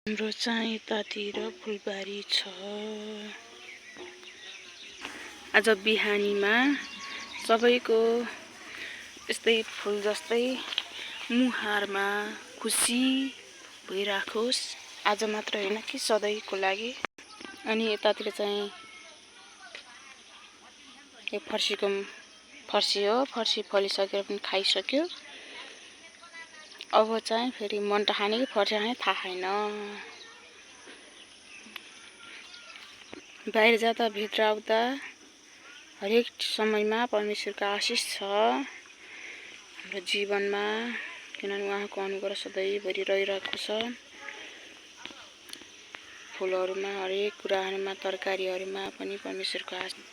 हाम्रो चाहिँ यतातिर फुलबारी छ। आज बिहानीमा सबैको यस्तै फुल जस्तै मुहारमा खुसी भइराखोस्, आज मात्र हैन कि सधैँको लागि। अनि यतातिर चाहिँ यो फर्सी हो, फर्सी फलिसकेर पनि खाइसक्यो। अब चाहिँ फेरि मन्टा खाने कि फर्सी खाने थाहा छैन। बाहिर जाँदा भित्र आउँदा हरेक समयमा परमेश्वरको आशिष छ हाम्रो जीवनमा, किनभने उहाँको अनुग्रह सधैँभरि रहिरहेको छ। फुलहरूमा, हरेक कुराहरूमा, तरकारीहरूमा पनि परमेश्वरको आशिष।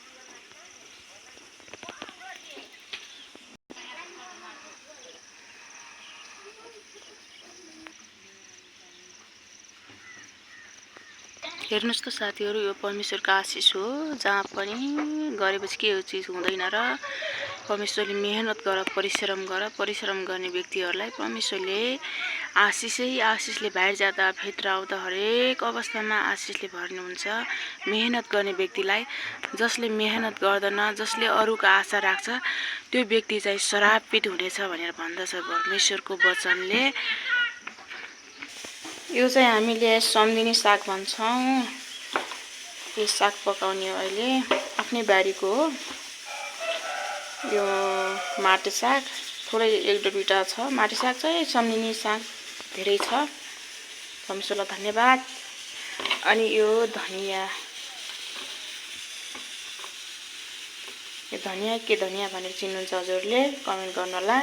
हेर्नुस् त साथीहरू, यो परमेश्वरको आशिष हो। जहाँ पनि गरेपछि के हो चिज हुँदैन र परमेश्वरले मेहनत गर, परिश्रम गर्ने व्यक्तिहरूलाई परमेश्वरले आशिषले बाहिर जाँदा भित्र आउँदा हरेक अवस्थामा आशिषले भर्नुहुन्छ। मेहनत गर्ने व्यक्तिलाई, जसले मेहनत गर्दैन, जसले अरूको आशा राख्छ, त्यो व्यक्ति चाहिँ श्रापित हुनेछ भनेर भन्दछ परमेश्वरको वचनले। यो चाहिँ हामीले सम्धिनी साग भन्छौँ। यो साग पकाउने हो अहिले, आफ्नै बारीको हो। यो माटे साग थोरै 1-2टा छ। माटे साग चाहिँ सम्धिनी साग धेरै छ। परमेश्वरलाई धन्यवाद। अनि यो धनिया, यो धनिया के धनिया भनेर चिन्नुहुन्छ हजुरले कमेन्ट गर्नु होला।